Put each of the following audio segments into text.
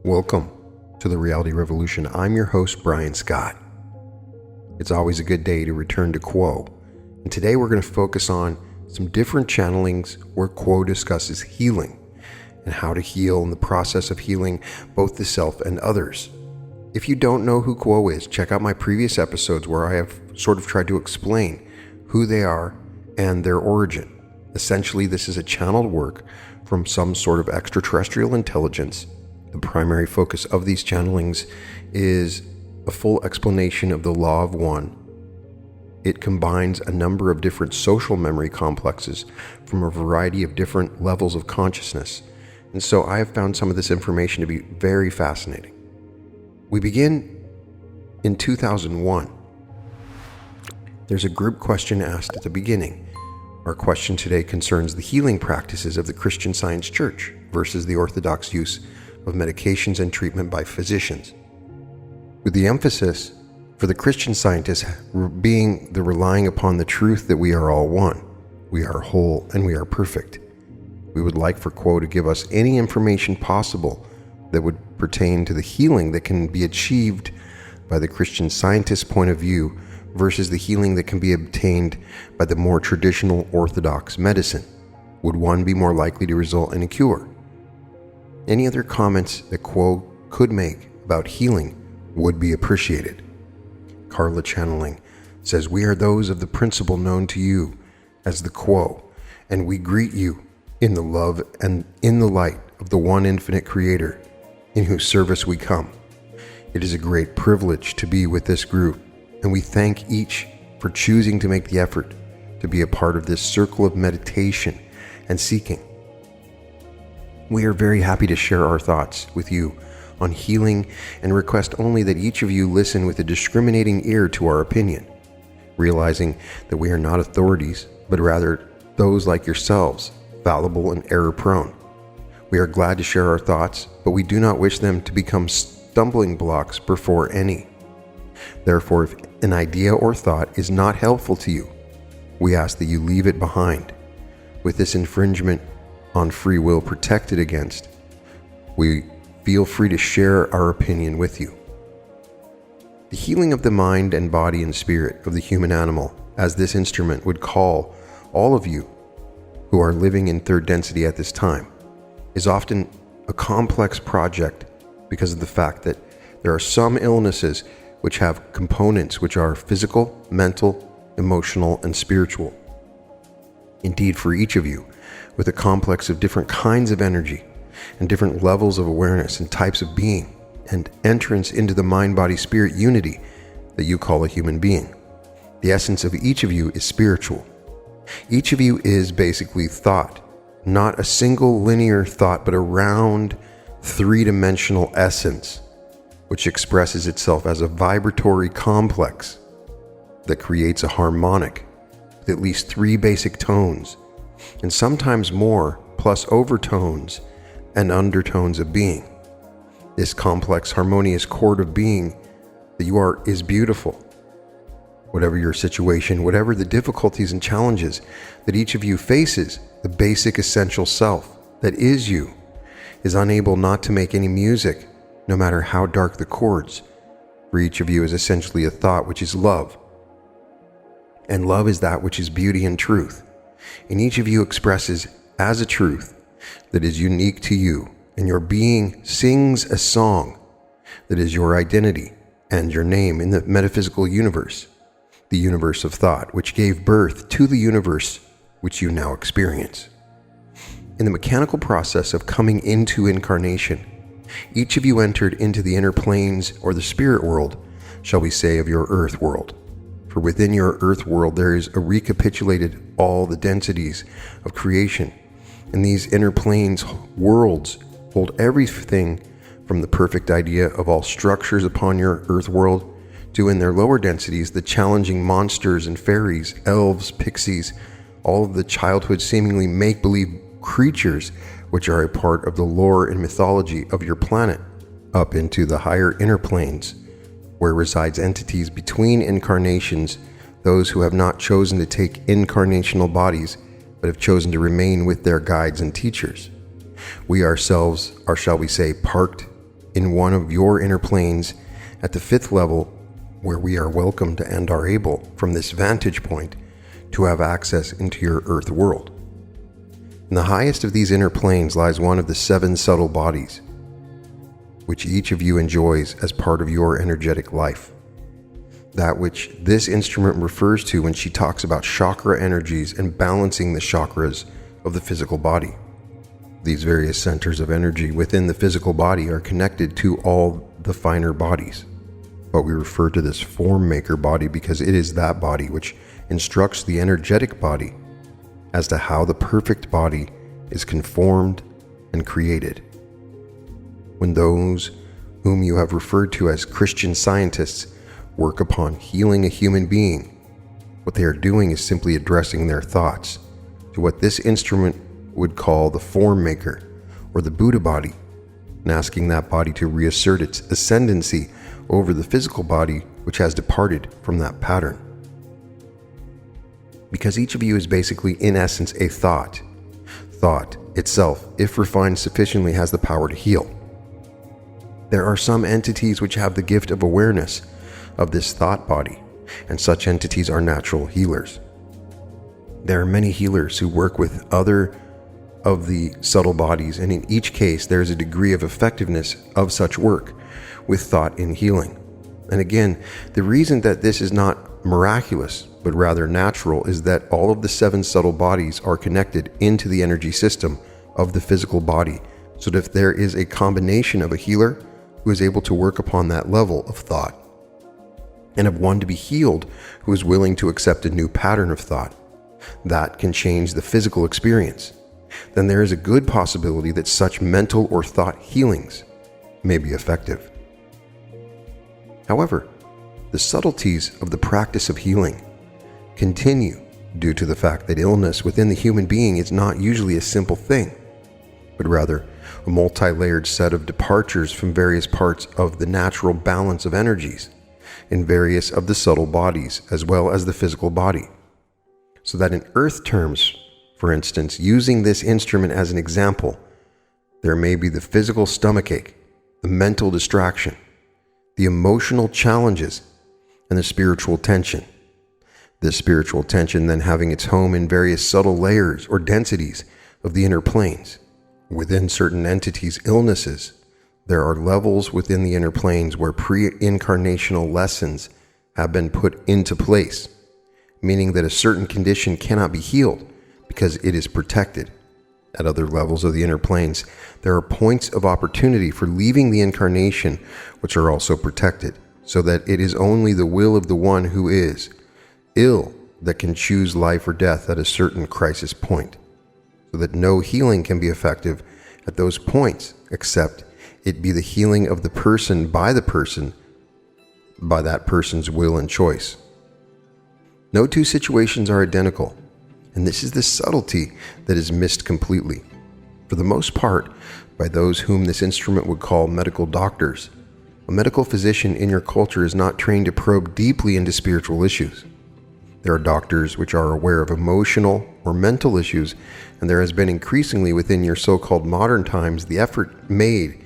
Welcome to the Reality Revolution. I'm your host, Brian Scott. It's always a good day to return to Quo, and today we're going to focus on some different channelings where Quo discusses healing and how to heal and the process of healing both the self and others. If you don't know who Quo is, check out my previous episodes where I have sort of tried to explain who they are and their origin. Essentially, this is a channeled work from some sort of extraterrestrial intelligence. The primary focus of these channelings is a full explanation of the law of one. It combines a number of different social memory complexes from a variety of different levels of consciousness. And so I have found some of this information to be very fascinating. We begin in 2001. There's a group question asked at the beginning. Our question today concerns the healing practices of the Christian Science Church versus the orthodox use of medications and treatment by physicians, with the emphasis for the Christian scientists being the relying upon the truth that we are all one, we are whole, and we are perfect. We would like for Quo to give us any information possible that would pertain to the healing that can be achieved by the Christian scientist's point of view versus the healing that can be obtained by the more traditional orthodox medicine. Would one be more likely to result in a cure? Any other comments that Quo could make about healing would be appreciated. Carla channeling says, "We are those of the principle known to you as the Quo, and we greet you in the love and in the light of the one infinite Creator, in whose service we come. It is a great privilege to be with this group, and we thank each for choosing to make the effort to be a part of this circle of meditation and seeking. We are very happy to share our thoughts with you on healing and request only that each of you listen with a discriminating ear to our opinion, realizing that we are not authorities, but rather those like yourselves, fallible and error-prone. We are glad to share our thoughts, but we do not wish them to become stumbling blocks before any. Therefore, if an idea or thought is not helpful to you, we ask that you leave it behind. With this infringement on free will protected against, we feel free to share our opinion with you. The healing of the mind and body and spirit of the human animal, as this instrument would call all of you who are living in third density at this time, is often a complex project because of the fact that there are some illnesses which have components which are physical, mental, emotional, and spiritual. Indeed, for each of you, with a complex of different kinds of energy and different levels of awareness and types of being and entrance into the mind-body-spirit unity that you call a human being. The essence of each of you is spiritual. Each of you is basically thought, not a single linear thought, but a round, three-dimensional essence which expresses itself as a vibratory complex that creates a harmonic with at least three basic tones, and sometimes more, plus overtones and undertones of being. This complex, harmonious chord of being that you are is beautiful. Whatever your situation, whatever the difficulties and challenges that each of you faces, the basic essential self that is you is unable not to make any music, no matter how dark the chords. For each of you is essentially a thought, which is love. And love is that which is beauty and truth. And each of you expresses as a truth that is unique to you, and your being sings a song that is your identity and your name in the metaphysical universe, the universe of thought, which gave birth to the universe which you now experience. In the mechanical process of coming into incarnation, each of you entered into the inner planes or the spirit world, shall we say, of your earth world. For within your earth world there is a recapitulated all the densities of creation, and these inner planes worlds hold everything from the perfect idea of all structures upon your earth world to, in their lower densities, the challenging monsters and fairies, elves, pixies, all of the childhood seemingly make-believe creatures which are a part of the lore and mythology of your planet, up into the higher inner planes, where resides entities between incarnations, those who have not chosen to take incarnational bodies, but have chosen to remain with their guides and teachers. We ourselves are, shall we say, parked in one of your inner planes at the 5th level, where we are welcomed and are able, from this vantage point, to have access into your earth world. In the highest of these inner planes lies one of the 7 subtle bodies, which each of you enjoys as part of your energetic life. That which this instrument refers to when she talks about chakra energies and balancing the chakras of the physical body. These various centers of energy within the physical body are connected to all the finer bodies, but we refer to this form maker body because it is that body which instructs the energetic body as to how the perfect body is conformed and created. When those whom you have referred to as Christian Scientists work upon healing a human being, what they are doing is simply addressing their thoughts to what this instrument would call the form maker or the Buddha body, and asking that body to reassert its ascendancy over the physical body which has departed from that pattern. Because each of you is basically, in essence, a thought. Thought itself, if refined sufficiently, has the power to heal. There are some entities which have the gift of awareness of this thought body, and such entities are natural healers. There are many healers who work with other of the subtle bodies, and in each case there is a degree of effectiveness of such work with thought in healing. And again, the reason that this is not miraculous, but rather natural, is that all of the 7 subtle bodies are connected into the energy system of the physical body, so that if there is a combination of a healer who is able to work upon that level of thought, and of one to be healed who is willing to accept a new pattern of thought, that can change the physical experience, then there is a good possibility that such mental or thought healings may be effective. However, the subtleties of the practice of healing continue due to the fact that illness within the human being is not usually a simple thing, but rather a multi-layered set of departures from various parts of the natural balance of energies in various of the subtle bodies as well as the physical body. So that in earth terms, for instance, using this instrument as an example, there may be the physical stomachache, the mental distraction, the emotional challenges, and the spiritual tension. This spiritual tension then having its home in various subtle layers or densities of the inner planes. Within certain entities' illnesses, there are levels within the inner planes where pre-incarnational lessons have been put into place, meaning that a certain condition cannot be healed because it is protected. At other levels of the inner planes, there are points of opportunity for leaving the incarnation which are also protected, so that it is only the will of the one who is ill that can choose life or death at a certain crisis point, so that no healing can be effective at those points except it be the healing of the person by that person's will and choice. No two situations are identical, and this is the subtlety that is missed completely, for the most part, by those whom this instrument would call medical doctors. A medical physician in your culture is not trained to probe deeply into spiritual issues. There are doctors which are aware of emotional or mental issues, and there has been increasingly within your so-called modern times the effort made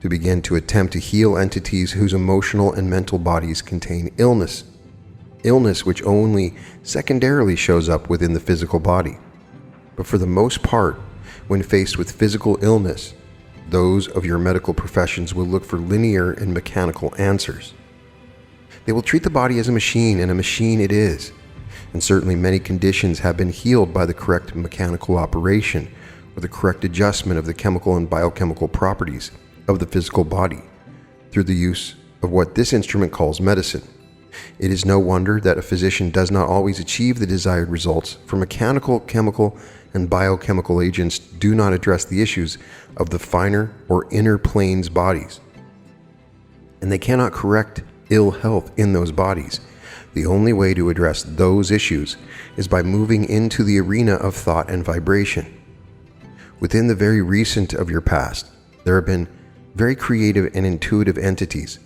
to begin to attempt to heal entities whose emotional and mental bodies contain illness which only secondarily shows up within the physical body. But for the most part, when faced with physical illness, those of your medical professions will look for linear and mechanical answers. They will treat the body as a machine, and a machine it is. And certainly many conditions have been healed by the correct mechanical operation or the correct adjustment of the chemical and biochemical properties of the physical body through the use of what this instrument calls medicine. It is no wonder that a physician does not always achieve the desired results, for mechanical, chemical, and biochemical agents do not address the issues of the finer or inner planes bodies, and they cannot correct ill health in those bodies. The only way to address those issues is by moving into the arena of thought and vibration. Within the very recent of your past, there have been very creative and intuitive entities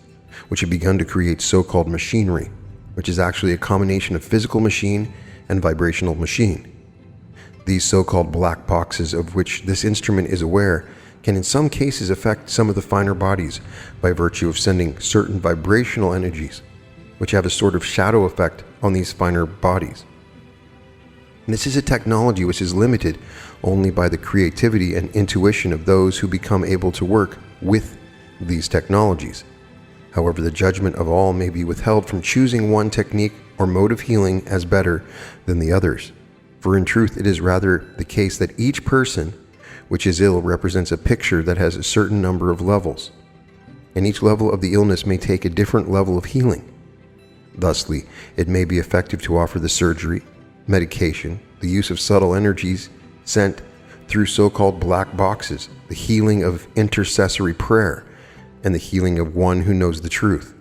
which have begun to create so-called machinery, which is actually a combination of physical machine and vibrational machine. These so-called black boxes of which this instrument is aware can in some cases affect some of the finer bodies by virtue of sending certain vibrational energies, which have a sort of shadow effect on these finer bodies. And this is a technology which is limited only by the creativity and intuition of those who become able to work with these technologies. However, the judgment of all may be withheld from choosing one technique or mode of healing as better than the others. For in truth, it is rather the case that each person which is ill represents a picture that has a certain number of levels, and each level of the illness may take a different level of healing. Thusly, it may be effective to offer the surgery, medication, the use of subtle energies sent through so-called black boxes, the healing of intercessory prayer, and the healing of one who knows the truth.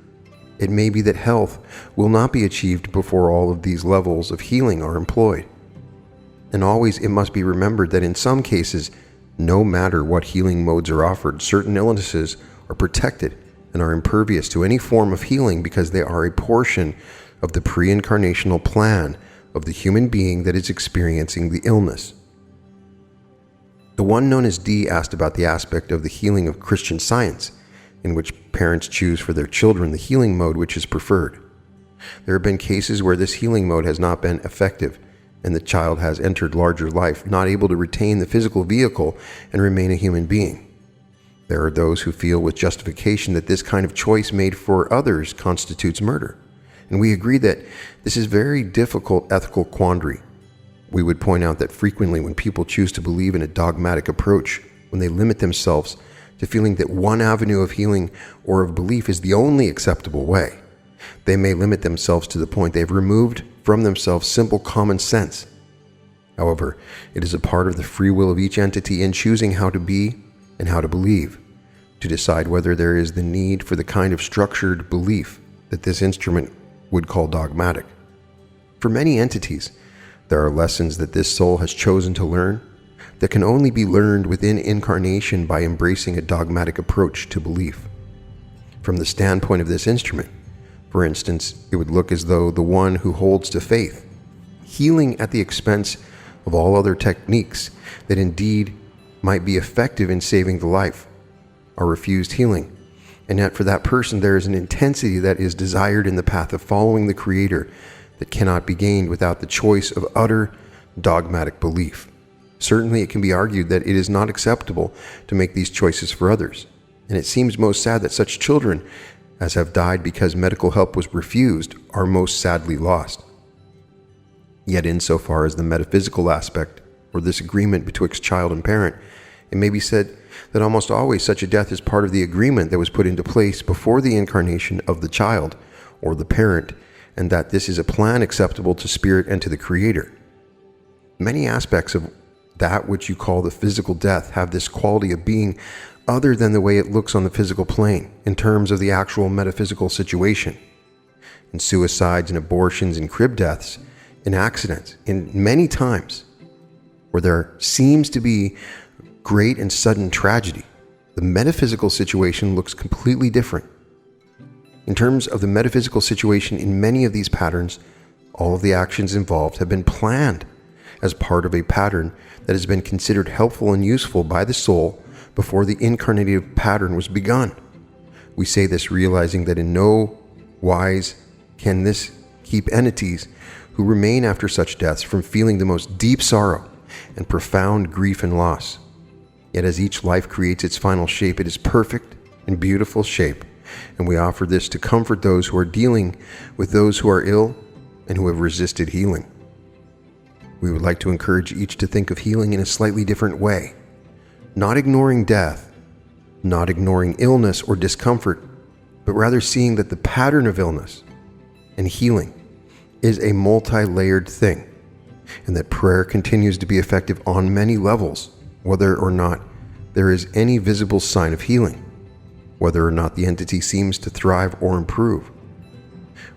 It may be that health will not be achieved before all of these levels of healing are employed. And always it must be remembered that in some cases, no matter what healing modes are offered, certain illnesses are protected and are impervious to any form of healing because they are a portion of the pre-incarnational plan of the human being that is experiencing the illness. The one known as D asked about the aspect of the healing of Christian Science, in which parents choose for their children the healing mode which is preferred. There have been cases where this healing mode has not been effective, and the child has entered larger life, not able to retain the physical vehicle and remain a human being. There are those who feel with justification that this kind of choice made for others constitutes murder. And we agree that this is a very difficult ethical quandary. We would point out that frequently when people choose to believe in a dogmatic approach, when they limit themselves to feeling that one avenue of healing or of belief is the only acceptable way, they may limit themselves to the point they've removed from themselves simple common sense. However, it is a part of the free will of each entity in choosing how to be and how to believe, to decide whether there is the need for the kind of structured belief that this instrument would call dogmatic. For many entities, there are lessons that this soul has chosen to learn that can only be learned within incarnation by embracing a dogmatic approach to belief. From the standpoint of this instrument, for instance, it would look as though the one who holds to faith, healing at the expense of all other techniques that indeed might be effective in saving the life, are refused healing. And yet for that person there is an intensity that is desired in the path of following the Creator that cannot be gained without the choice of utter dogmatic belief. Certainly it can be argued that it is not acceptable to make these choices for others, and it seems most sad that such children as have died because medical help was refused are most sadly lost. Yet insofar as the metaphysical aspect, or this agreement betwixt child and parent, it may be said that almost always such a death is part of the agreement that was put into place before the incarnation of the child or the parent, and that this is a plan acceptable to spirit and to the Creator. Many aspects of that which you call the physical death have this quality of being other than the way it looks on the physical plane in terms of the actual metaphysical situation. In suicides and abortions and crib deaths, in accidents, in many times where there seems to be great and sudden tragedy, the metaphysical situation looks completely different. In terms of the metaphysical situation in many of these patterns, all of the actions involved have been planned as part of a pattern that has been considered helpful and useful by the soul before the incarnative pattern was begun. We say this realizing that in no wise can this keep entities who remain after such deaths from feeling the most deep sorrow and profound grief and loss. Yet as each life creates its final shape, it is perfect and beautiful shape, and we offer this to comfort those who are dealing with those who are ill and who have resisted healing. We would like to encourage each to think of healing in a slightly different way, not ignoring death, not ignoring illness or discomfort, but rather seeing that the pattern of illness and healing is a multi-layered thing, and that prayer continues to be effective on many levels, whether or not there is any visible sign of healing, whether or not the entity seems to thrive or improve.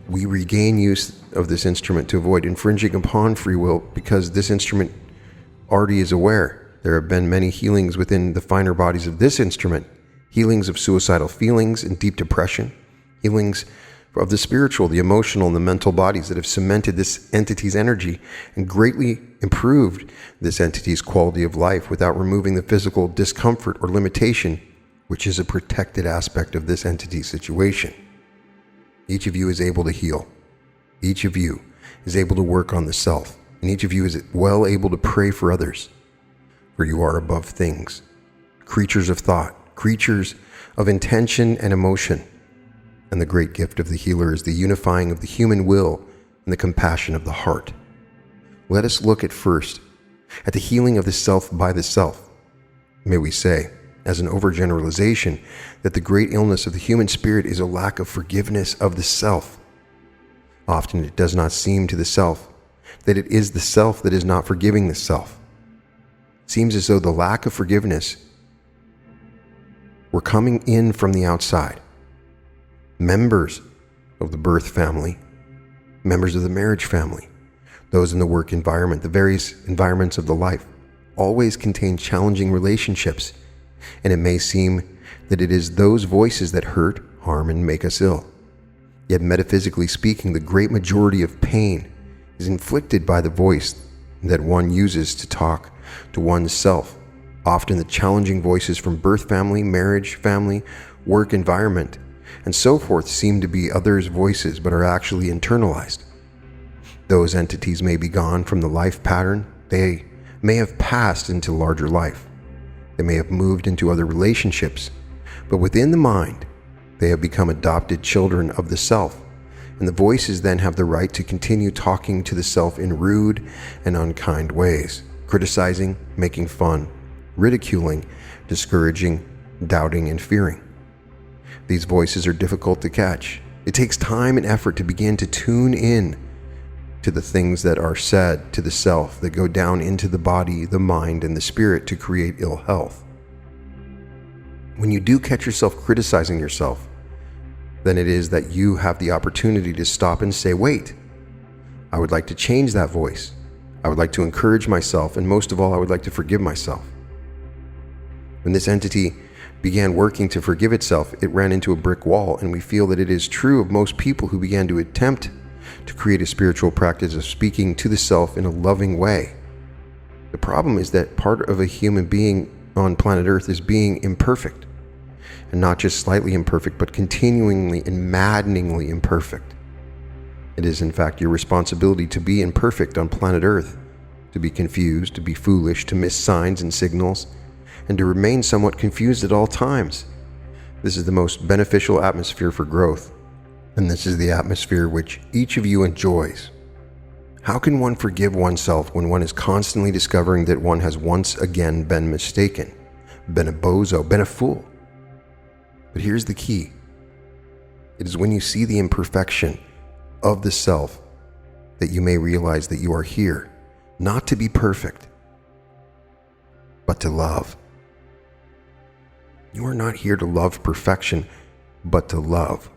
We regain use of this instrument to avoid infringing upon free will because this instrument already is aware. There have been many healings within the finer bodies of this instrument, healings of suicidal feelings and deep depression, healings of the spiritual, the emotional, and the mental bodies that have cemented this entity's energy and greatly improved this entity's quality of life without removing the physical discomfort or limitation, which is a protected aspect of this entity's situation. Each of you is able to heal. Each of you is able to work on the self, and each of you is well able to pray for others, for you are above things, creatures of thought, creatures of intention and emotion. And the great gift of the healer is the unifying of the human will and the compassion of the heart. Let us look at first at the healing of the self by the self. May we say, as an overgeneralization, that the great illness of the human spirit is a lack of forgiveness of the self. Often it does not seem to the self that it is the self that is not forgiving the self. It seems as though the lack of forgiveness were coming in from the outside. Members of the birth family, members of the marriage family, those in the work environment, the various environments of the life, always contain challenging relationships, and it may seem that it is those voices that hurt, harm, and make us ill. Yet metaphysically speaking, the great majority of pain is inflicted by the voice that one uses to talk to one's self. Often the challenging voices from birth family, marriage family, work environment, and so forth seem to be others' voices, but are actually internalized. Those entities may be gone from the life pattern. They may have passed into larger life. They may have moved into other relationships, but within the mind, they have become adopted children of the self, and the voices then have the right to continue talking to the self in rude and unkind ways, criticizing, making fun, ridiculing, discouraging, doubting, and fearing. These voices are difficult to catch. It takes time and effort to begin to tune in to the things that are said to the self that go down into the body, the mind, and the spirit to create ill health. When you do catch yourself criticizing yourself, then it is that you have the opportunity to stop and say, wait, I would like to change that voice. I would like to encourage myself, and most of all, I would like to forgive myself. When this entity began working to forgive itself, it ran into a brick wall, and we feel that it is true of most people who began to attempt to create a spiritual practice of speaking to the self in a loving way. The problem is that part of a human being on planet Earth is being imperfect, and not just slightly imperfect, but continually and maddeningly imperfect. It is in fact your responsibility to be imperfect on planet Earth, to be confused, to be foolish, to miss signs and signals, and to remain somewhat confused at all times. This is the most beneficial atmosphere for growth, and this is the atmosphere which each of you enjoys. How can one forgive oneself when one is constantly discovering that one has once again been mistaken, been a bozo, been a fool? But here's the key. It is when you see the imperfection of the self that you may realize that you are here, not to be perfect, but to love. You are not here to love perfection, but to love.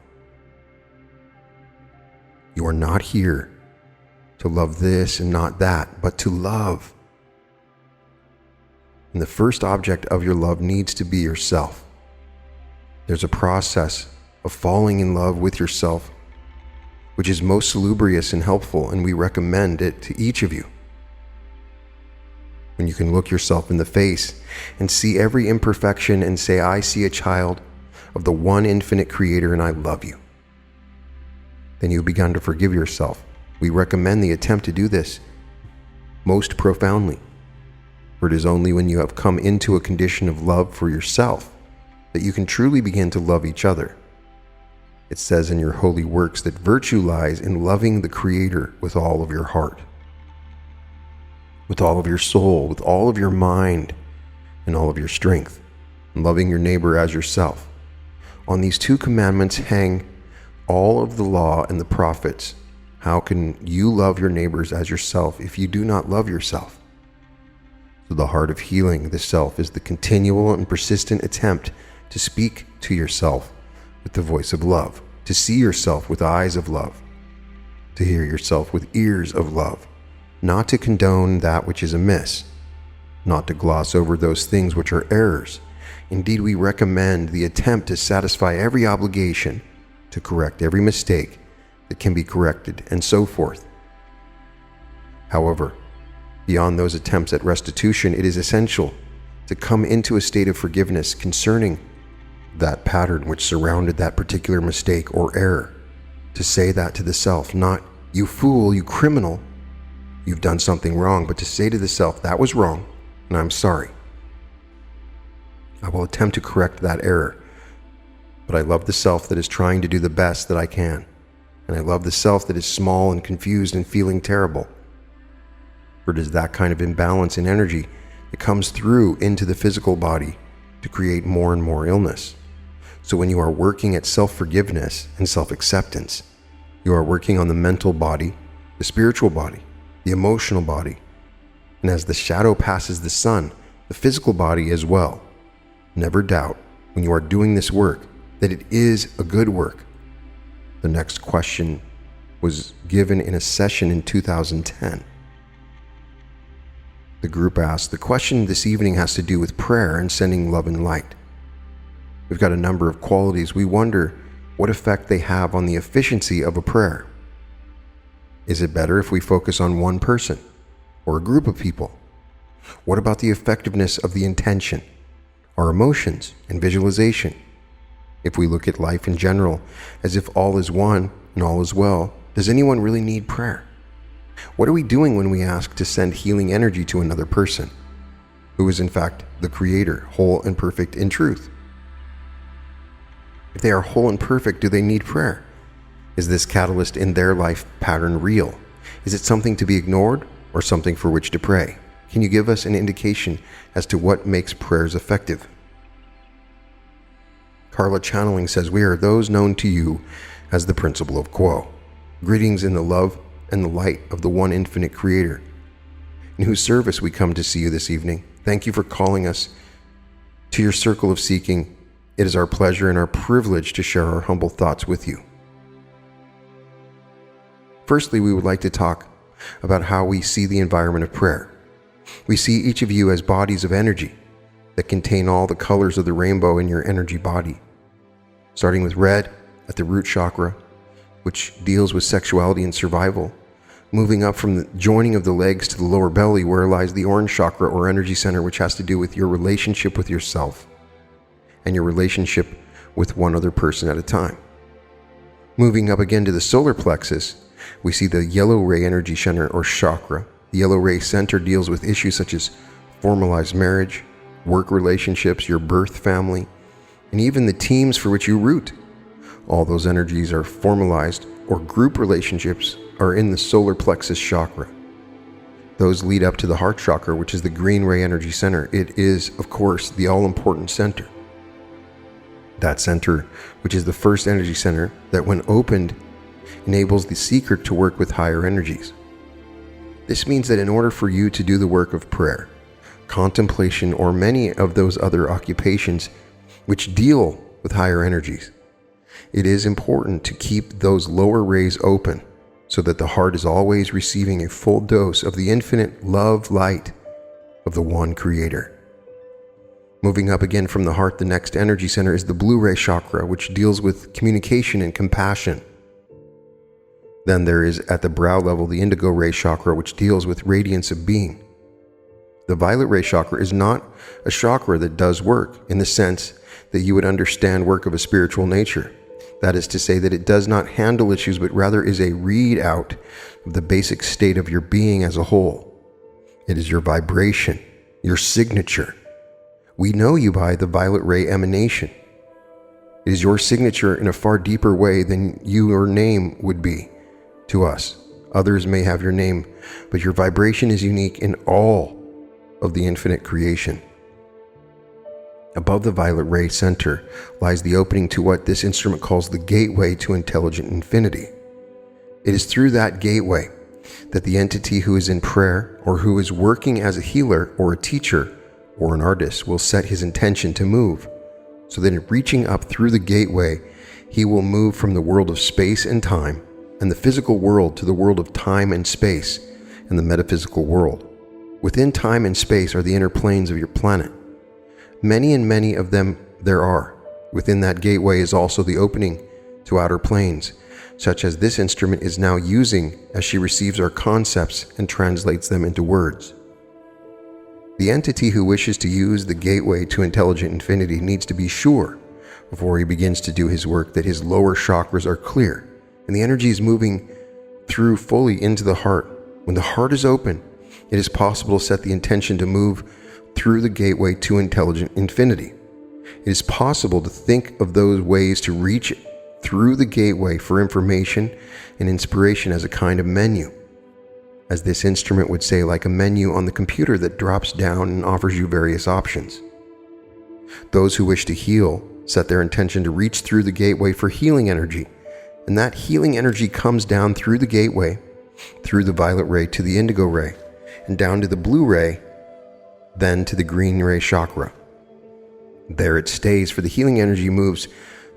You are not here to love this and not that, but to love. And the first object of your love needs to be yourself. There's a process of falling in love with yourself, which is most salubrious and helpful, and we recommend it to each of you. When you can look yourself in the face and see every imperfection and say, I see a child of the one infinite creator and I love you. Then you've begun to forgive yourself. We recommend the attempt to do this most profoundly, for it is only when you have come into a condition of love for yourself that you can truly begin to love each other. It says in your holy works that virtue lies in loving the Creator with all of your heart, with all of your soul, with all of your mind, and all of your strength, and loving your neighbor as yourself. On these two commandments hang all of the law and the prophets. How can you love your neighbors as yourself if you do not love yourself? So the heart of healing the self is the continual and persistent attempt to speak to yourself with the voice of love, to see yourself with eyes of love, to hear yourself with ears of love, not to condone that which is amiss, not to gloss over those things which are errors. Indeed, we recommend the attempt to satisfy every obligation to correct every mistake that can be corrected, and so forth. However, beyond those attempts at restitution, it is essential to come into a state of forgiveness concerning that pattern which surrounded that particular mistake or error. To say that to the self, not, "You fool, you criminal, you've done something wrong," but to say to the self, "That was wrong, and I'm sorry. I will attempt to correct that error, but I love the self that is trying to do the best that I can, and I love the self that is small and confused and feeling terrible." For it is that kind of imbalance in energy that comes through into the physical body to create more and more illness. So when you are working at self-forgiveness and self-acceptance, you are working on the mental body, the spiritual body, the emotional body, and as the shadow passes the sun, the physical body as well. Never doubt, when you are doing this work, that it is a good work. The next question was given in a session in 2010. The group asked, "The question this evening has to do with prayer and sending love and light. We've got a number of qualities. We wonder what effect they have on the efficiency of a prayer. Is it better if we focus on one person or a group of people? What about the effectiveness of the intention, our emotions, and visualization? If we look at life in general as if all is one and all is well, does anyone really need prayer? What are we doing when we ask to send healing energy to another person, who is in fact the Creator, whole and perfect in truth? If they are whole and perfect, do they need prayer? Is this catalyst in their life pattern real? Is it something to be ignored or something for which to pray? Can you give us an indication as to what makes prayers effective?" Carla channeling says, "We are those known to you as the principle of Quo. Greetings in the love and the light of the one infinite Creator, in whose service we come to see you this evening. Thank you for calling us to your circle of seeking. It is our pleasure and our privilege to share our humble thoughts with you." Firstly, we would like to talk about how we see the environment of prayer. We see each of you as bodies of energy that contain all the colors of the rainbow in your energy body. Starting with red at the root chakra, which deals with sexuality and survival, moving up from the joining of the legs to the lower belly, where lies the orange chakra or energy center, which has to do with your relationship with yourself and your relationship with one other person at a time. Moving up again to the solar plexus, we see the yellow ray energy center or chakra. The yellow ray center deals with issues such as formalized marriage, work relationships, your birth family, and even the teams for which you root. All those energies are formalized, or group relationships are in the solar plexus chakra. Those lead up to the heart chakra, which is the green ray energy center. It is, of course, the all-important center. That center, which is the first energy center that when opened, enables the seeker to work with higher energies. This means that in order for you to do the work of prayer, contemplation, or many of those other occupations which deal with higher energies, it is important to keep those lower rays open so that the heart is always receiving a full dose of the infinite love light of the one Creator. Moving up again from the heart, the next energy center is the blue ray chakra, which deals with communication and compassion. Then there is at the brow level the indigo ray chakra, which deals with radiance of being. The violet ray chakra is not a chakra that does work in the sense that you would understand work of a spiritual nature. That is to say that it does not handle issues, but rather is a readout of the basic state of your being as a whole. It is your vibration, your signature. We know you by the violet ray emanation. It is your signature in a far deeper way than your name would be to us. Others may have your name, but your vibration is unique in all of the infinite creation. Above the violet ray center lies the opening to what this instrument calls the gateway to intelligent infinity. It is through that gateway that the entity who is in prayer or who is working as a healer or a teacher or an artist will set his intention to move, so that in reaching up through the gateway, he will move from the world of space and time and the physical world to the world of time and space and the metaphysical world. Within time and space are the inner planes of your planet. Many and many of them there are. Within that gateway is also the opening to outer planes, such as this instrument is now using as she receives our concepts and translates them into words. The entity who wishes to use the gateway to intelligent infinity needs to be sure, before he begins to do his work, that his lower chakras are clear and the energy is moving through fully into the heart. When the heart is open, it is possible to set the intention to move through the gateway to intelligent infinity. It is possible to think of those ways to reach through the gateway for information and inspiration as a kind of menu. As this instrument would say, like a menu on the computer that drops down and offers you various options. Those who wish to heal set their intention to reach through the gateway for healing energy, and that healing energy comes down through the gateway, through the violet ray to the indigo ray, and down to the blue ray, then to the green ray chakra. There it stays, for the healing energy moves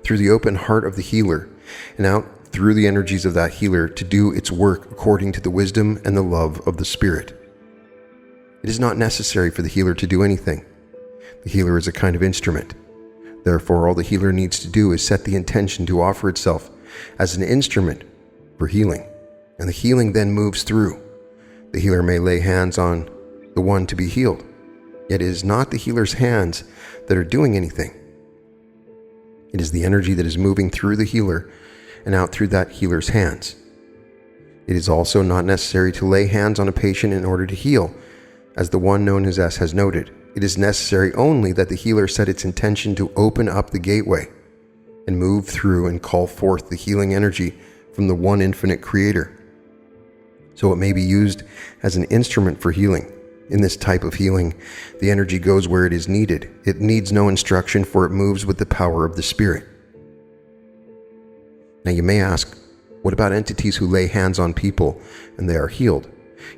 through the open heart of the healer and out through the energies of that healer to do its work according to the wisdom and the love of the Spirit. It is not necessary for the healer to do anything. The healer is a kind of instrument. Therefore, all the healer needs to do is set the intention to offer itself as an instrument for healing, and the healing then moves through. The healer may lay hands on the one to be healed, yet it is not the healer's hands that are doing anything. It is the energy that is moving through the healer and out through that healer's hands. It is also not necessary to lay hands on a patient in order to heal, as the one known as S has noted. It is necessary only that the healer set its intention to open up the gateway and move through and call forth the healing energy from the one infinite creator, so it may be used as an instrument for healing. In this type of healing, the energy goes where it is needed. It needs no instruction, for it moves with the power of the Spirit. Now you may ask, what about entities who lay hands on people and they are healed,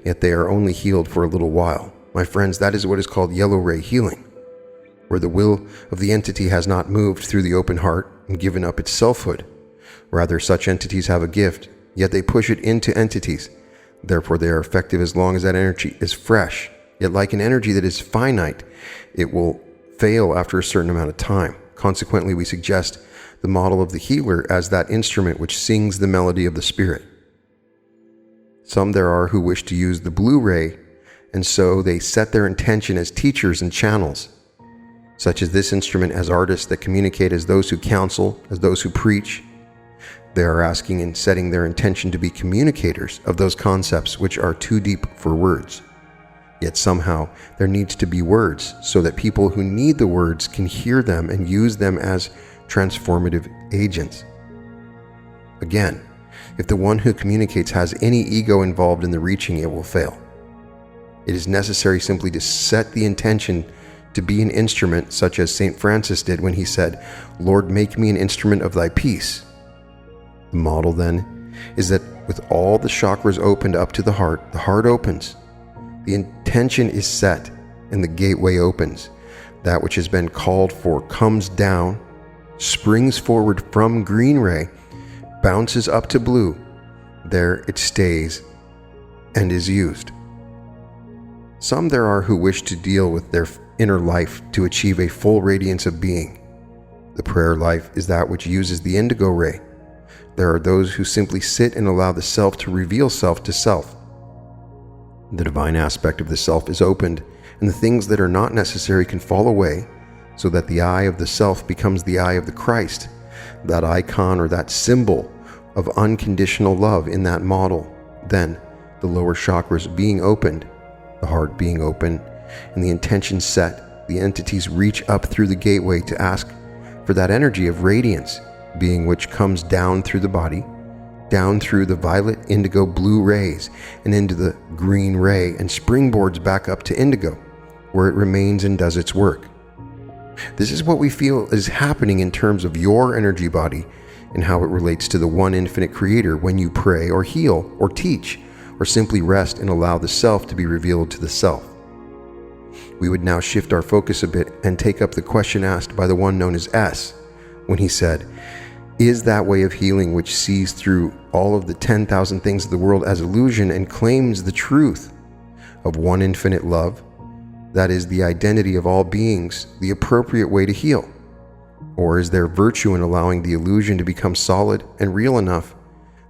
yet they are only healed for a little while? My friends, that is what is called yellow ray healing, where the will of the entity has not moved through the open heart and given up its selfhood. Rather, such entities have a gift, yet they push it into entities. Therefore, they are effective as long as that energy is fresh. Yet like an energy that is finite, it will fail after a certain amount of time. Consequently, we suggest the model of the healer as that instrument which sings the melody of the Spirit. Some there are who wish to use the blue ray, and so they set their intention as teachers and channels, such as this instrument, as artists that communicate, as those who counsel, as those who preach. They are asking and setting their intention to be communicators of those concepts which are too deep for words. Yet somehow there needs to be words so that people who need the words can hear them and use them as transformative agents. Again, if the one who communicates has any ego involved in the reaching, it will fail. It is necessary simply to set the intention to be an instrument, such as St. Francis did when he said, "Lord, make me an instrument of thy peace." The model then is that with all the chakras opened up to the heart opens. The intention is set and the gateway opens. That which has been called for comes down, springs forward from green ray, bounces up to blue. There it stays and is used. Some there are who wish to deal with their inner life to achieve a full radiance of being. The prayer life is that which uses the indigo ray. There are those who simply sit and allow the self to reveal self to self. The divine aspect of the self is opened, and the things that are not necessary can fall away, so that the eye of the self becomes the eye of the Christ, that icon or that symbol of unconditional love in that model. Then, the lower chakras being opened, the heart being open, and the intention set, the entities reach up through the gateway to ask for that energy of radiance, being which comes down through the body, down through the violet, indigo, blue rays, and into the green ray, and springboards back up to indigo, where it remains and does its work. This is what we feel is happening in terms of your energy body and how it relates to the one infinite creator when you pray or heal or teach or simply rest and allow the self to be revealed to the self. We would now shift our focus a bit and take up the question asked by the one known as S when he said, "Is that way of healing which sees through all of the 10,000 things of the world as illusion and claims the truth of one infinite love, that is the identity of all beings, the appropriate way to heal?" Or is there virtue in allowing the illusion to become solid and real enough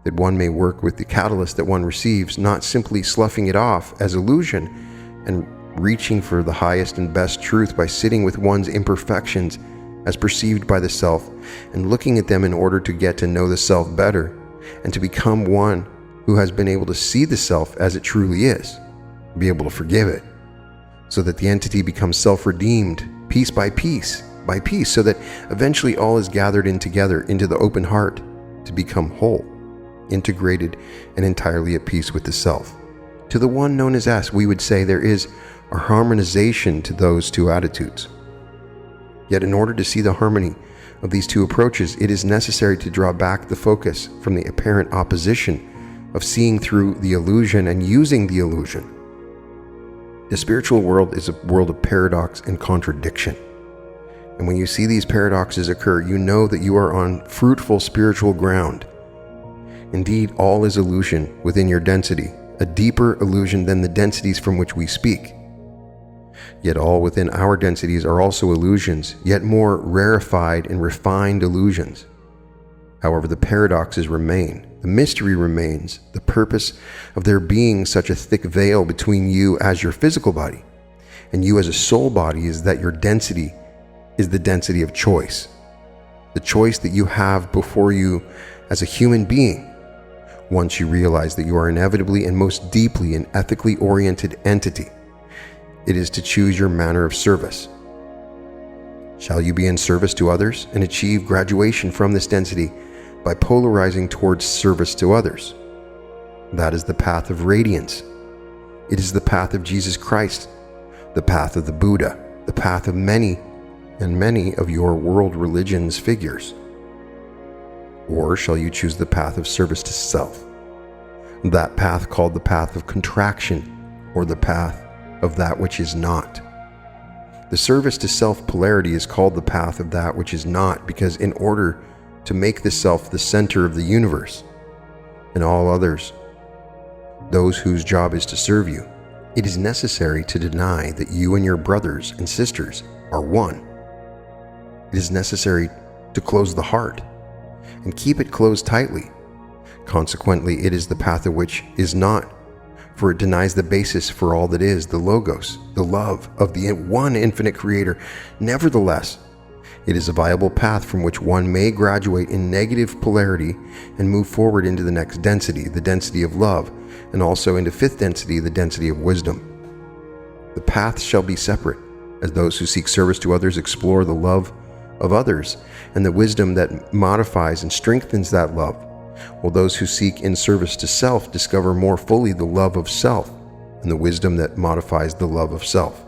that one may work with the catalyst that one receives, not simply sloughing it off as illusion and reaching for the highest and best truth by sitting with one's imperfections as perceived by the self and looking at them in order to get to know the self better and to become one who has been able to see the self as it truly is, be able to forgive it, so that the entity becomes self-redeemed piece by piece, so that eventually all is gathered in together into the open heart to become whole, integrated, and entirely at peace with the self. To the one known as S, we would say there is a harmonization to those two attitudes. Yet in order to see the harmony of these two approaches, it is necessary to draw back the focus from the apparent opposition of seeing through the illusion and using the illusion. The spiritual world is a world of paradox and contradiction. And when you see these paradoxes occur, you know that you are on fruitful spiritual ground. Indeed, all is illusion within your density, a deeper illusion than the densities from which we speak. Yet all within our densities are also illusions, yet more rarefied and refined illusions. However, the paradoxes remain. The mystery remains, the purpose of there being such a thick veil between you as your physical body and you as a soul body is that your density is the density of choice. The choice that you have before you as a human being. Once you realize that you are inevitably and most deeply an ethically oriented entity, it is to choose your manner of service. Shall you be in service to others and achieve graduation from this density by polarizing towards service to others? That is the path of radiance. It is the path of Jesus Christ, the path of the Buddha, the path of many of your world religion's figures. Or shall you choose the path of service to self? That path called the path of contraction, or the path of that which is not. The service to self polarity is called the path of that which is not, because in order to make the self the center of the universe and all others, those whose job is to serve you, it is necessary to deny that you and your brothers and sisters are one. It is necessary to close the heart and keep it closed tightly. Consequently, it is the path of which is not, for it denies the basis for all that is, the logos, the love of the one infinite creator. Nevertheless, it is a viable path from which one may graduate in negative polarity and move forward into the next density, the density of love, and also into fifth density, the density of wisdom. The paths shall be separate, as those who seek service to others explore the love of others and the wisdom that modifies and strengthens that love, while those who seek in service to self discover more fully the love of self and the wisdom that modifies the love of self.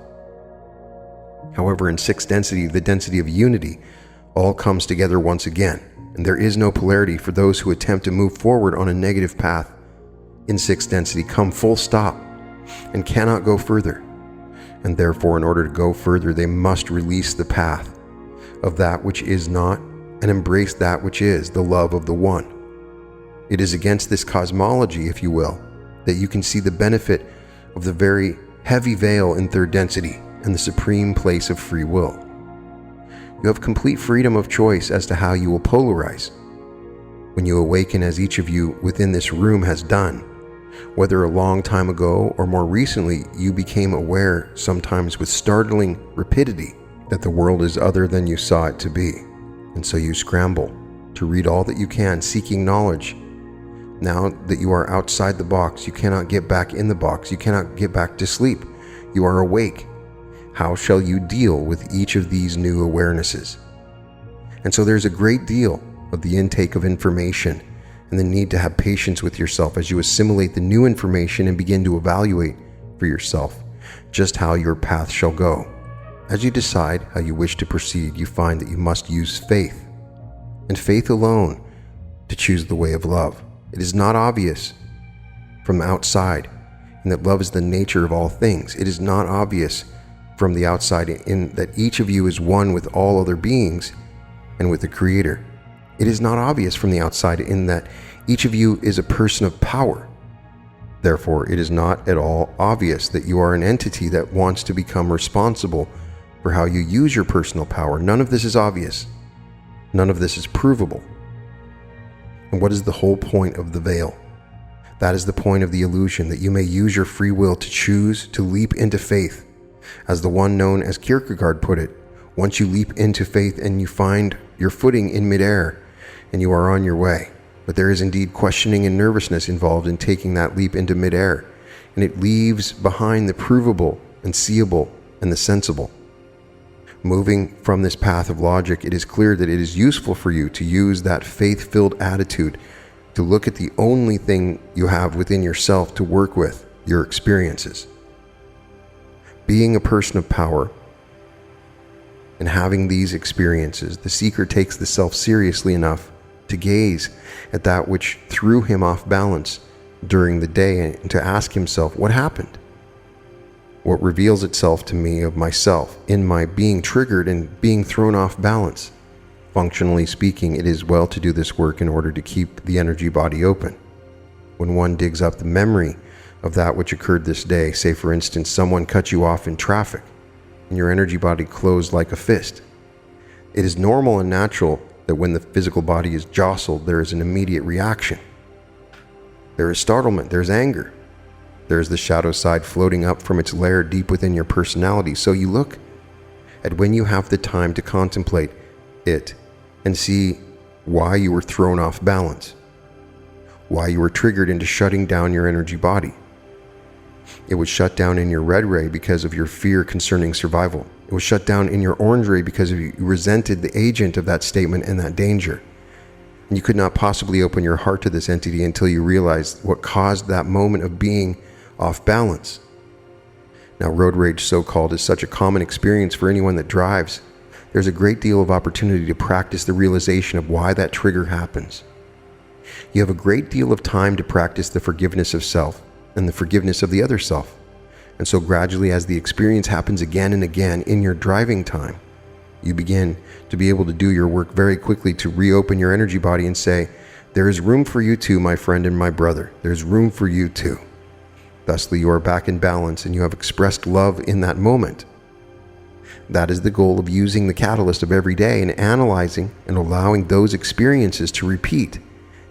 However, in sixth density, the density of unity, all comes together once again, and there is no polarity for those who attempt to move forward on a negative path. In sixth density come full stop and cannot go further, and therefore in order to go further they must release the path of that which is not and embrace that which is, the love of the one. It is against this cosmology, if you will, that you can see the benefit of the very heavy veil in third density and the supreme place of free will. You have complete freedom of choice as to how you will polarize. When you awaken, as each of you within this room has done, whether a long time ago or more recently, you became aware, sometimes with startling rapidity, that the world is other than you saw it to be. And so you scramble to read all that you can, seeking knowledge. Now that you are outside the box, you cannot get back in the box. You cannot get back to sleep. You are awake. How shall you deal with each of these new awarenesses? And so there's a great deal of the intake of information and the need to have patience with yourself as you assimilate the new information and begin to evaluate for yourself just how your path shall go. As you decide how you wish to proceed, you find that you must use faith, and faith alone, to choose the way of love. It is not obvious from outside, in that love is the nature of all things. It is not obvious from the outside in that each of you is one with all other beings and with the Creator. It is not obvious from the outside in that each of you is a person of power. Therefore, it is not at all obvious that you are an entity that wants to become responsible for how you use your personal power. None of this is obvious. None of this is provable. And what is the whole point of the veil? That is the point of the illusion, that you may use your free will to choose to leap into faith. As the one known as Kierkegaard put it, once you leap into faith and you find your footing in midair, and you are on your way. But there is indeed questioning and nervousness involved in taking that leap into midair, and it leaves behind the provable and seeable and the sensible. Moving from this path of logic, it is clear that it is useful for you to use that faith-filled attitude to look at the only thing you have within yourself to work with, your experiences. Being a person of power and having these experiences, the seeker takes the self seriously enough to gaze at that which threw him off balance during the day and to ask himself, what happened? What reveals itself to me of myself in my being triggered and being thrown off balance? Functionally speaking, it is well to do this work in order to keep the energy body open. When one digs up the memory of that which occurred this day, say for instance, someone cut you off in traffic and your energy body closed like a fist. It is normal and natural that when the physical body is jostled, there is an immediate reaction. There is startlement, there's anger. There is the shadow side floating up from its lair deep within your personality. So you look at when you have the time to contemplate it and see why you were thrown off balance, why you were triggered into shutting down your energy body. It was shut down in your red ray because of your fear concerning survival. It was shut down in your orange ray because you resented the agent of that statement and that danger. And you could not possibly open your heart to this entity until you realized what caused that moment of being off balance. Now, road rage, so-called, is such a common experience for anyone that drives. There's a great deal of opportunity to practice the realization of why that trigger happens. You have a great deal of time to practice the forgiveness of self and the forgiveness of the other self. And so gradually, as the experience happens again and again in your driving time, you begin to be able to do your work very quickly to reopen your energy body and say, there is room for you too, my friend and my brother. There's room for you too. Thusly, you are back in balance and you have expressed love in that moment. That is the goal of using the catalyst of every day and analyzing and allowing those experiences to repeat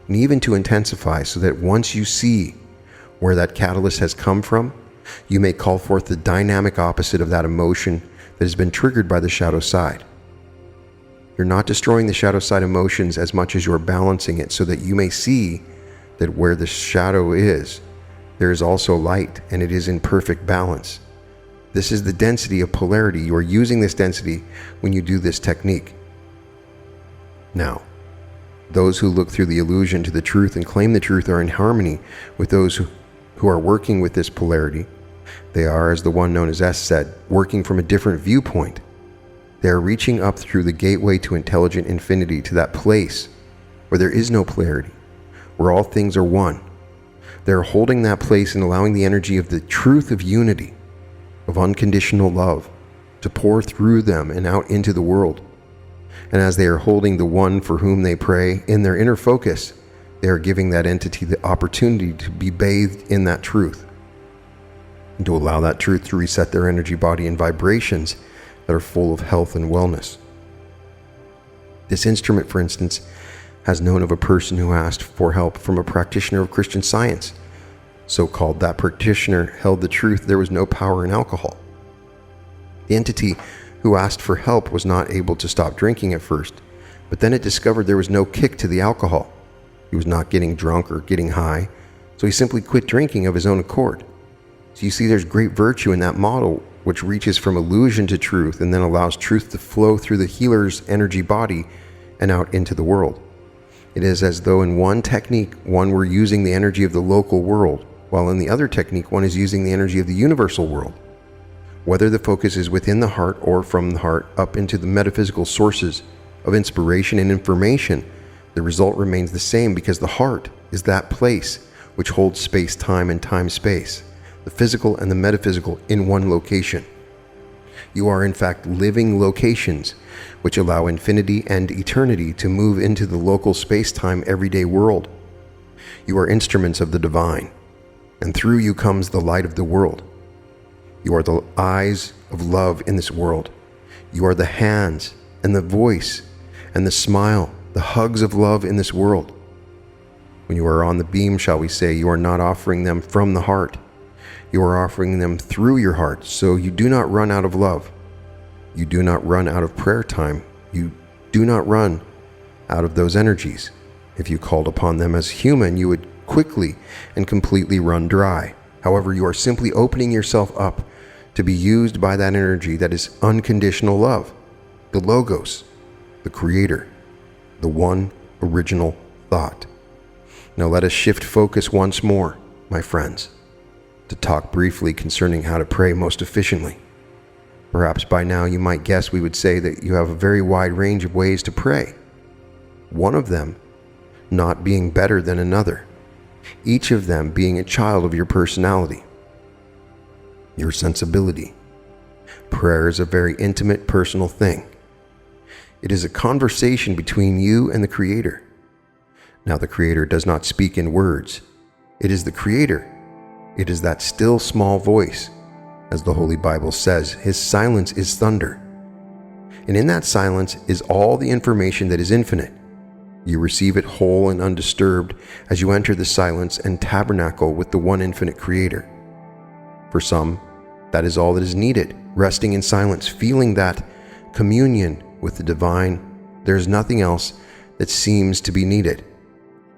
and even to intensify, so that once you see where that catalyst has come from, you may call forth the dynamic opposite of that emotion that has been triggered by the shadow side. You're not destroying the shadow side emotions as much as you're balancing it, so that you may see that where the shadow is, there is also light, and it is in perfect balance. This is the density of polarity. You are using this density when you do this technique. Now, those who look through the illusion to the truth and claim the truth are in harmony with those who are working with this polarity. They are, as the one known as S said, working from a different viewpoint. They are reaching up through the gateway to intelligent infinity, to that place where there is no polarity, where all things are one. They are holding that place and allowing the energy of the truth of unity, of unconditional love, to pour through them and out into the world. And as they are holding the one for whom they pray in their inner focus, they are giving that entity the opportunity to be bathed in that truth, and to allow that truth to reset their energy body in vibrations that are full of health and wellness. This instrument, for instance, has known of a person who asked for help from a practitioner of Christian Science. So-called, that practitioner held the truth there was no power in alcohol. The entity who asked for help was not able to stop drinking at first, but then it discovered there was no kick to the alcohol. He was not getting drunk or getting high, so he simply quit drinking of his own accord. So you see, there's great virtue in that model, which reaches from illusion to truth and then allows truth to flow through the healer's energy body and out into the world. It is as though in one technique, one were using the energy of the local world, while in the other technique, one is using the energy of the universal world. Whether the focus is within the heart or from the heart up into the metaphysical sources of inspiration and information, the result remains the same, because the heart is that place which holds space-time and time-space, the physical and the metaphysical in one location. You are in fact living locations which allow infinity and eternity to move into the local space-time everyday world. You are instruments of the divine, and through you comes the light of the world. You are the eyes of love in this world. You are the hands and the voice and the smile, the hugs of love in this world. When you are on the beam, shall we say, you are not offering them from the heart. You are offering them through your heart, so you do not run out of love. You do not run out of prayer time. You do not run out of those energies. If you called upon them as human, you would quickly and completely run dry. However, you are simply opening yourself up to be used by that energy that is unconditional love, the Logos, the Creator, the one original thought. Now let us shift focus once more, my friends, to talk briefly concerning how to pray most efficiently. Perhaps by now you might guess we would say that you have a very wide range of ways to pray, one of them not being better than another, each of them being a child of your personality, your sensibility. Prayer is a very intimate, personal thing. It is a conversation between you and the Creator. Now, the Creator does not speak in words. It is the Creator. It is that still small voice. As the Holy Bible says, His silence is thunder. And in that silence is all the information that is infinite. You receive it whole and undisturbed as you enter the silence and tabernacle with the one infinite Creator. For some, that is all that is needed, resting in silence, feeling that communion with the divine. There is nothing else that seems to be needed.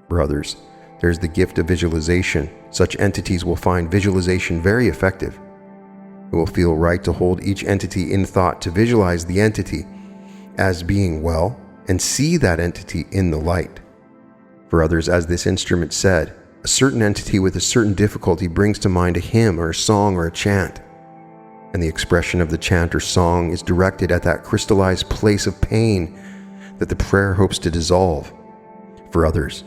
For others, there is the gift of visualization. Such entities will find visualization very effective. It will feel right to hold each entity in thought, to visualize the entity as being well, and see that entity in the light. For others, as this instrument said, a certain entity with a certain difficulty brings to mind a hymn or a song or a chant, and the expression of the chant or song is directed at that crystallized place of pain that the prayer hopes to dissolve. For others,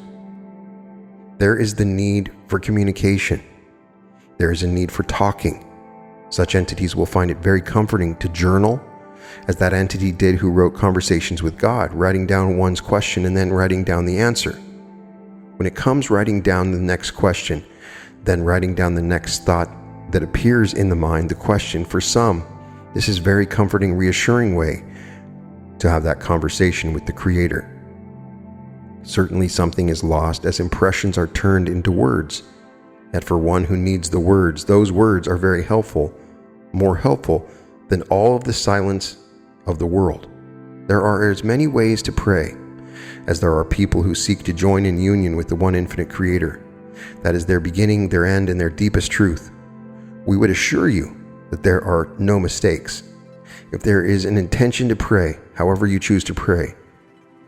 there is the need for communication. There is a need for talking. Such entities will find it very comforting to journal, as that entity did who wrote Conversations with God, writing down one's question and then writing down the answer. When it comes writing down the next question, then writing down the next thought that appears in the mind, the question, for some, this is very comforting, reassuring way to have that conversation with the Creator. Certainly something is lost as impressions are turned into words. Yet for one who needs the words, those words are very helpful, more helpful than all of the silence of the world. There are as many ways to pray as there are people who seek to join in union with the one infinite Creator. That is their beginning, their end, and their deepest truth. We would assure you that there are no mistakes. If there is an intention to pray, however you choose to pray,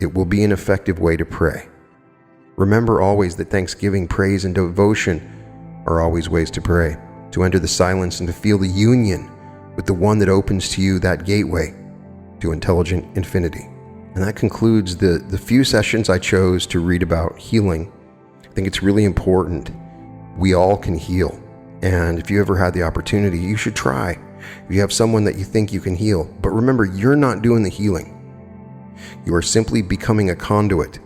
it will be an effective way to pray. Remember always that thanksgiving, praise, and devotion are always ways to pray, to enter the silence and to feel the union with the one that opens to you that gateway to intelligent infinity. And that concludes the few sessions I chose to read about healing. I think it's really important. We all can heal. And if you ever had the opportunity, you should try. If you have someone that you think you can heal. But remember, you're not doing the healing. You are simply becoming a conduit.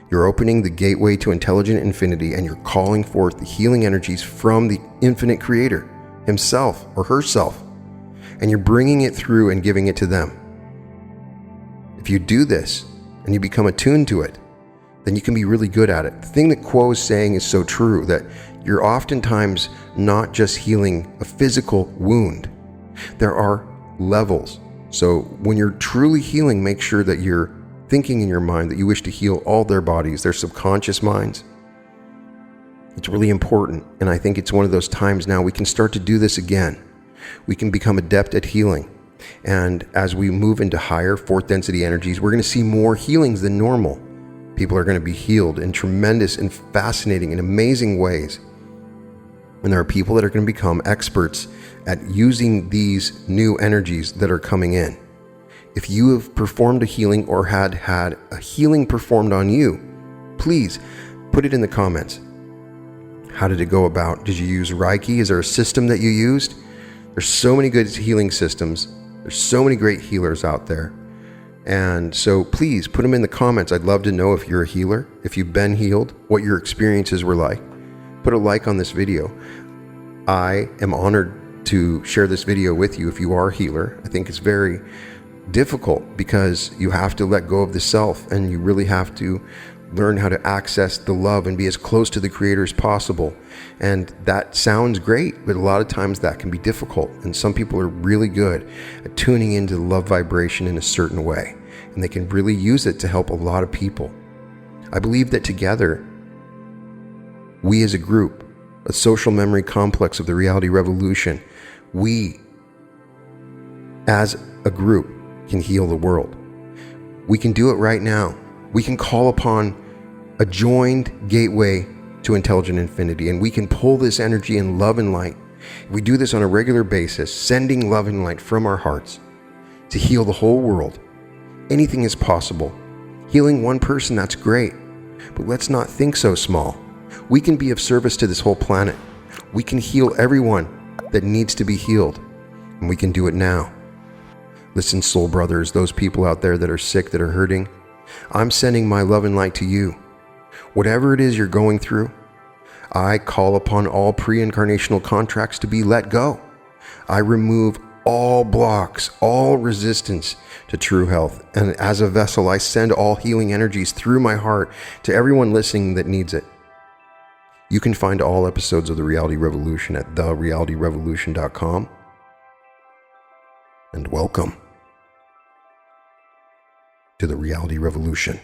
You're opening the gateway to intelligent infinity, and you're calling forth the healing energies from the infinite Creator, Himself or herself. And you're bringing it through and giving it to them. If you do this and you become attuned to it, then you can be really good at it. The thing that Quo is saying is so true, that you're oftentimes not just healing a physical wound. There are levels. So when you're truly healing, make sure that you're thinking in your mind that you wish to heal all their bodies, their subconscious minds. It's really important, and I think it's one of those times now we can start to do this again. We can become adept at healing. And as we move into higher fourth density energies, we're going to see more healings than normal. People are going to be healed in tremendous and fascinating and amazing ways. And there are people that are going to become experts at using these new energies that are coming in. If you have performed a healing or had a healing performed on you, please put it in the comments. How did it go about? Did you use Reiki? Is there a system that you used? There's so many good healing systems. There's so many great healers out there. And so please put them in the comments. I'd love to know if you're a healer, if you've been healed, what your experiences were like. Put a like on this video. I am honored to share this video with you if you are a healer. I think it's very difficult because you have to let go of the self, and you really have to learn how to access the love and be as close to the Creator as possible. And that sounds great, but a lot of times that can be difficult. And some people are really good at tuning into the love vibration in a certain way, and they can really use it to help a lot of people. I believe that together, we as a group, a social memory complex of the reality revolution, we as a group can heal the world. We can do it right now. We can call upon a joined gateway to intelligent infinity, and we can pull this energy in love and light. If we do this on a regular basis, sending love and light from our hearts to heal the whole world, anything is possible. Healing one person, that's great, but let's not think so small. We can be of service to this whole planet. We can heal everyone that needs to be healed, and we can do it now. Listen, soul brothers, those people out there that are sick, that are hurting, I'm sending my love and light to you. Whatever it is you're going through, I call upon all pre-incarnational contracts to be let go. I remove all blocks, all resistance to true health. And as a vessel, I send all healing energies through my heart to everyone listening that needs it. You can find all episodes of The Reality Revolution at therealityrevolution.com. And welcome to The Reality Revolution.